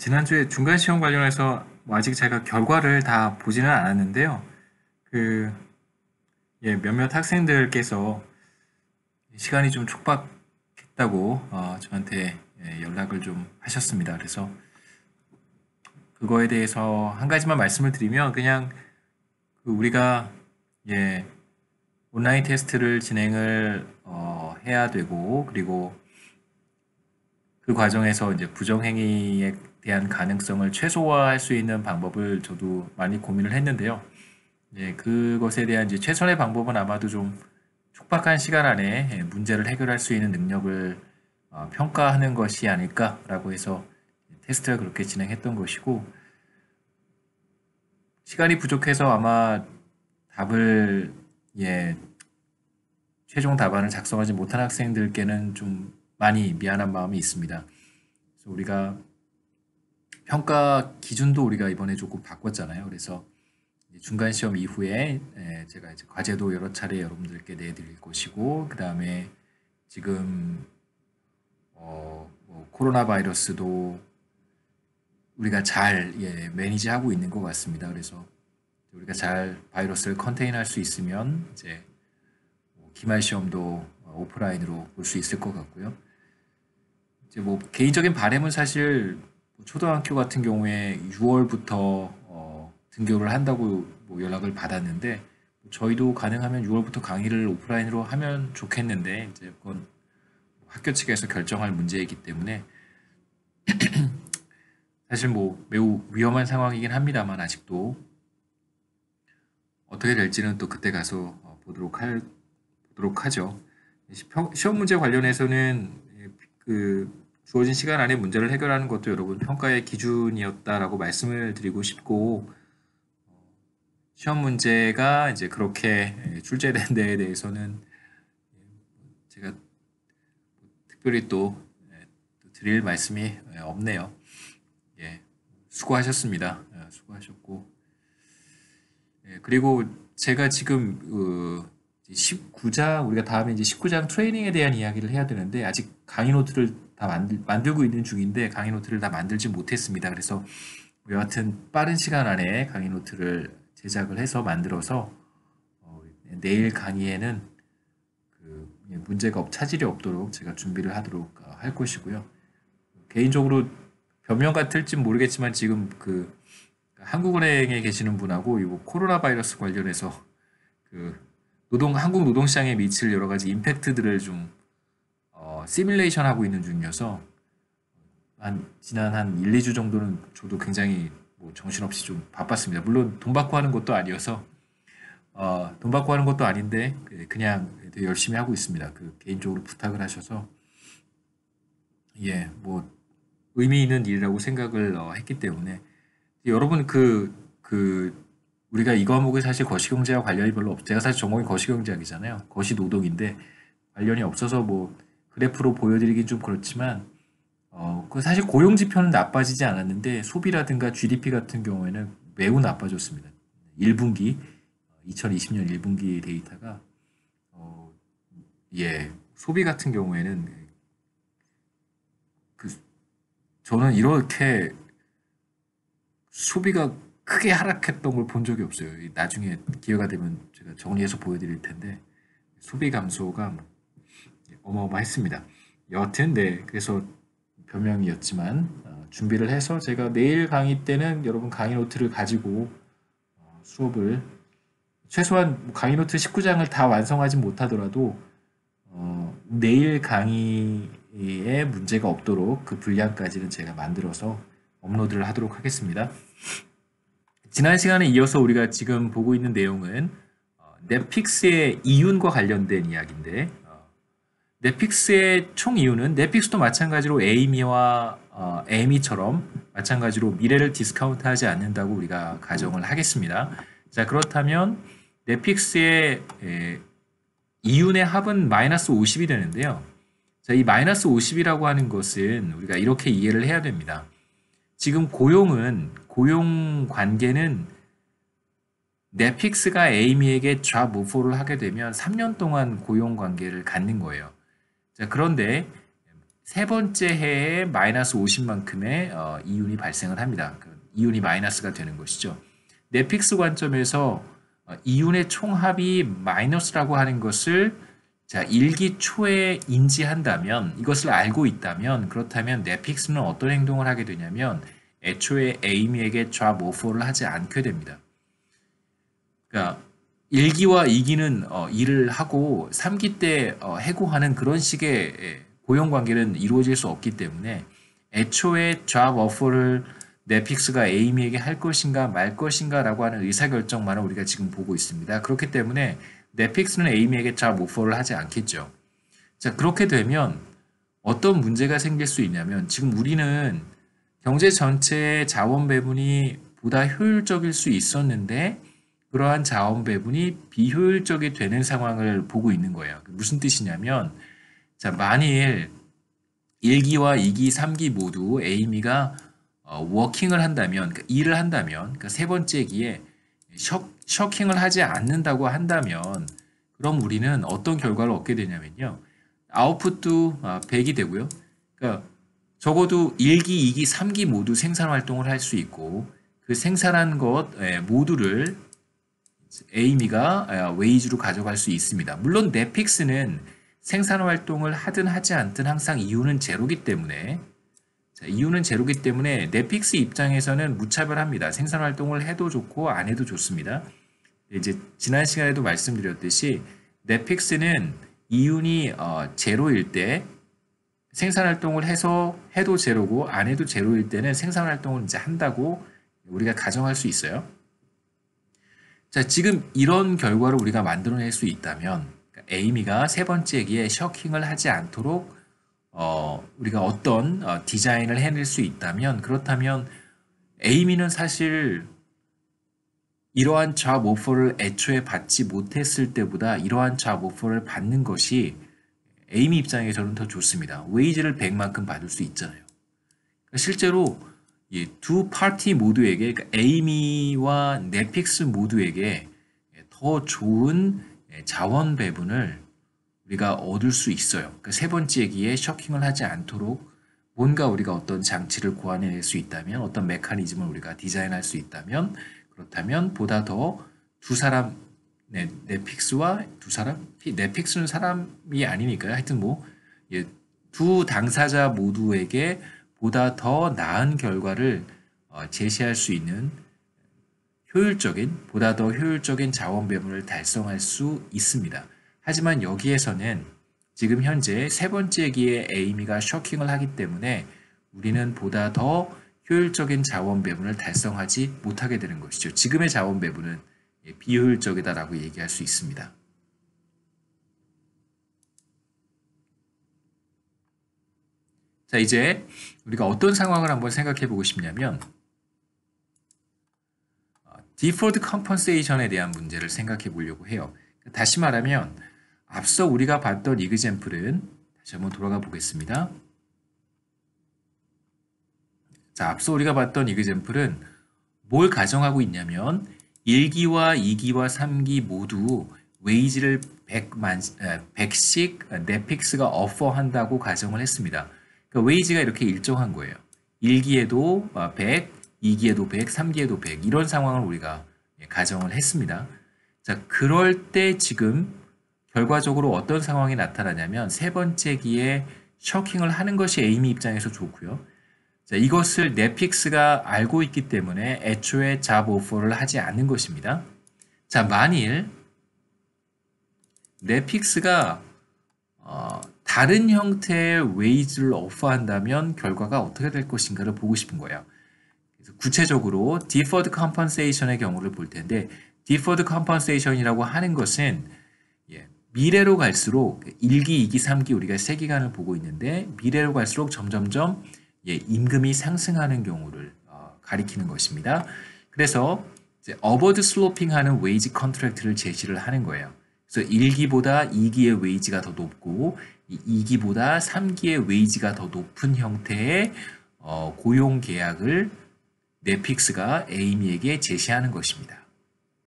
지난주에 중간 시험 관련해서 뭐 아직 제가 결과를 다 보지는 않았는데요. 그, 몇몇 학생들께서 시간이 좀 촉박했다고 저한테 연락을 좀 하셨습니다. 그래서 그거에 대해서 한 가지만 말씀을 드리면 그냥 우리가 예, 온라인 테스트를 진행을 해야 되고 그리고 그 과정에서 이제 부정행위에 대한 가능성을 최소화할 수 있는 방법을 저도 많이 고민을 했는데요. 그것에 대한 이제 최선의 방법은 아마도 좀 촉박한 시간 안에 문제를 해결할 수 있는 능력을 평가하는 것이 아닐까라고 해서 테스트를 그렇게 진행했던 것이고, 시간이 부족해서 아마 답을, 예, 최종 답안을 작성하지 못한 학생들께는 좀 많이 미안한 마음이 있습니다. 그래서 우리가 평가 기준도 우리가 이번에 조금 바꿨잖아요. 그래서 중간 시험 이후에 제가 이제 과제도 여러 차례 여러분들께 내드릴 것이고, 그 다음에 지금 뭐 코로나 바이러스도 우리가 잘 매니지하고 있는 것 같습니다. 그래서 우리가 잘 바이러스를 컨테인할 수 있으면 이제 뭐 기말 시험도 오프라인으로 볼 수 있을 것 같고요. 이제 뭐 개인적인 바람은 사실 뭐 초등학교 같은 경우에 6월부터 등교를 한다고 뭐 연락을 받았는데 저희도 가능하면 6월부터 강의를 오프라인으로 하면 좋겠는데 이제 그건 학교 측에서 결정할 문제이기 때문에 사실 뭐 매우 위험한 상황이긴 합니다만 아직도 어떻게 될지는 또 그때 가서 보도록 하죠. 시험 문제 관련해서는 그 주어진 시간 안에 문제를 해결하는 것도 여러분 평가의 기준이었다라고 말씀을 드리고 싶고, 시험 문제가 이제 그렇게 출제된 데에 대해서는 제가 특별히 또 드릴 말씀이 없네요. 예, 수고하셨습니다. 수고하셨고, 그리고 제가 지금 19장 우리가 다음에 이제 19장 트레이닝에 대한 이야기를 해야 되는데 아직 강의 노트를 다 만들고 있는 중인데 강의 노트를 다 만들지 못했습니다. 그래서 여하튼 빠른 시간 안에 강의 노트를 제작을 해서 만들어서 내일 강의에는 문제가 차질이 없도록 제가 준비를 하도록 할 것이고요. 개인적으로 변명 같을지 모르겠지만 지금 한국은행에 계시는 분하고 이 코로나 바이러스 관련해서 그 한국 노동시장에 미칠 여러 가지 임팩트들을 좀 시뮬레이션 하고 있는 중이어서 지난 한 1, 2주 정도는 저도 굉장히 뭐 정신없이 좀 바빴습니다. 물론 돈 받고 하는 것도 아니어서 돈 받고 하는 것도 아닌데 그냥 되게 열심히 하고 있습니다. 개인적으로 부탁을 하셔서 뭐 의미 있는 일이라고 생각을 했기 때문에 여러분 우리가 이 과목이 사실 거시경제와 관련이 별로 없. 제가 사실 전공이 거시경제학이잖아요. 거시노동인데 관련이 없어서 뭐 그래프로 보여드리긴 좀 그렇지만 그 사실 고용 지표는 나빠지지 않았는데 소비라든가 GDP 같은 경우에는 매우 나빠졌습니다. 1분기 2020년 1분기 데이터가 어, 소비 같은 경우에는 그 저는 이렇게 소비가 크게 하락했던 걸 본 적이 없어요. 나중에 기회가 되면 제가 정리해서 보여드릴 텐데 소비 감소가 어마어마했습니다. 여하튼 그래서 변명이었지만 준비를 해서 제가 내일 강의 때는 여러분 강의 노트를 가지고 수업을 최소한 강의 노트 19장을 다 완성하지 못하더라도 내일 강의에 문제가 없도록 그 분량까지는 제가 만들어서 업로드를 하도록 하겠습니다. 지난 시간에 이어서 우리가 지금 보고 있는 내용은 넷픽스의 이윤과 관련된 이야기인데 넷픽스의 총 이유는 넷픽스도 마찬가지로 에이미처럼 마찬가지로 미래를 디스카운트하지 않는다고 우리가 가정을 하겠습니다. 자, 그렇다면 넷픽스의 이윤의 합은 마이너스 50이 되는데요. 자, 이 마이너스 50이라고 하는 것은 우리가 이렇게 이해를 해야 됩니다. 지금 고용 관계는 넷픽스가 에이미에게 잡 오퍼를 하게 되면 3년 동안 고용 관계를 갖는 거예요. 자, 그런데 세 번째 해에 마이너스 50만큼의 이윤이 발생을 합니다. 이윤이 마이너스가 되는 것이죠. 넷픽스 관점에서 이윤의 총합이 마이너스라고 하는 것을 자, 1기 초에 인지한다면, 이것을 알고 있다면, 그렇다면 넷픽스는 어떤 행동을 하게 되냐면 애초에 에이미에게 drop offer를 하지 않게 됩니다. 그러니까 1기와 2기는 일을 하고 3기 때 해고하는 그런 식의 고용관계는 이루어질 수 없기 때문에 애초에 job offer를 넷픽스가 에이미에게 할 것인가 말 것인가 라고 하는 의사결정만을 우리가 지금 보고 있습니다. 그렇기 때문에 넷픽스는 에이미에게 job offer를 하지 않겠죠. 자, 그렇게 되면 어떤 문제가 생길 수 있냐면 지금 우리는 경제 전체의 자원 배분이 보다 효율적일 수 있었는데 그러한 자원 배분이 비효율적이 되는 상황을 보고 있는 거예요. 무슨 뜻이냐면 자, 만일 1기와 2기, 3기 모두 에이미가 워킹을 한다면, 그러니까 일을 한다면, 그러니까 세 번째 기에 셔킹을 하지 않는다고 한다면 그럼 우리는 어떤 결과를 얻게 되냐면요. 아웃풋도 100이 되고요. 그러니까 적어도 1기, 2기, 3기 모두 생산 활동을 할 수 있고 그 생산한 것 모두를 에이미가 웨이지로 가져갈 수 있습니다. 물론 넷픽스는 생산 활동을 하든 하지 않든 항상 이유는 제로기 때문에 이유는 제로기 때문에 넷픽스 입장에서는 무차별합니다. 생산 활동을 해도 좋고 안 해도 좋습니다. 이제 지난 시간에도 말씀드렸듯이 넷픽스는 이윤이 제로일 때 생산 활동을 해도 제로고 안 해도 제로일 때는 생산 활동을 이제 한다고 우리가 가정할 수 있어요. 자, 지금 이런 결과를 우리가 만들어낼 수 있다면 에이미가 세 번째 기에 셔킹을 하지 않도록 우리가 어떤 디자인을 해낼 수 있다면 그렇다면 에이미는 사실 이러한 job offer를 애초에 받지 못했을 때보다 이러한 job offer를 받는 것이 에이미 입장에서는 더 좋습니다. 웨이지를 100만큼 받을 수 있잖아요. 그러니까 실제로 이 두 파티 모두에게 그러니까 에이미와 넷픽스 모두에게 더 좋은 자원 배분을 우리가 얻을 수 있어요. 그러니까 세 번째 기에 셔킹을 하지 않도록 뭔가 우리가 어떤 장치를 고안해낼 수 있다면 어떤 메커니즘을 우리가 디자인할 수 있다면 그렇다면 보다 더 두 사람 넷픽스와 두 사람 넷픽스는 사람이 아니니까요. 하여튼 뭐 두 당사자 모두에게 보다 더 나은 결과를 제시할 수 있는 보다 더 효율적인 자원 배분을 달성할 수 있습니다. 하지만 여기에서는 지금 현재 세 번째 기에 에이미가 셔킹을 하기 때문에 우리는 보다 더 효율적인 자원 배분을 달성하지 못하게 되는 것이죠. 지금의 자원 배분은 비효율적이다라고 얘기할 수 있습니다. 자, 이제 우리가 어떤 상황을 한번 생각해 보고 싶냐면 디폴트 컴펀세이션에 대한 문제를 생각해 보려고 해요. 다시 말하면 앞서 우리가 봤던 이그젬플은 다시 한번 돌아가 보겠습니다. 자, 앞서 우리가 봤던 이그젬플은 뭘 가정하고 있냐면 1기와 2기와 3기 모두 웨이지를 100씩 넷픽스가 어퍼한다고 가정을 했습니다. 그러니까 웨이지가 이렇게 일정한 거예요. 1기에도 100, 2기에도 100, 3기에도 100 이런 상황을 우리가 가정을 했습니다. 자, 그럴 때 지금 결과적으로 어떤 상황이 나타나냐면 세 번째 기에 셔킹을 하는 것이 에이미 입장에서 좋고요. 자, 이것을 넷픽스가 알고 있기 때문에 애초에 잡 오퍼를 하지 않는 것입니다. 자, 만일 넷픽스가 다른 형태의 웨이즈를 오퍼한다면 결과가 어떻게 될 것인가를 보고 싶은 거예요. 그래서 구체적으로 Deferred Compensation의 경우를 볼 텐데 Deferred Compensation이라고 하는 것은 미래로 갈수록 1기, 2기, 3기 우리가 세 기간을 보고 있는데 미래로 갈수록 점점점 임금이 상승하는 경우를 가리키는 것입니다. 그래서 어버드 슬로핑 하는 웨이지 컨트랙트를 제시를 하는 거예요. 그래서 1기보다 2기의 웨이지가 더 높고 2기보다 3기의 웨이지가 더 높은 형태의 고용 계약을 넷픽스가 에이미에게 제시하는 것입니다.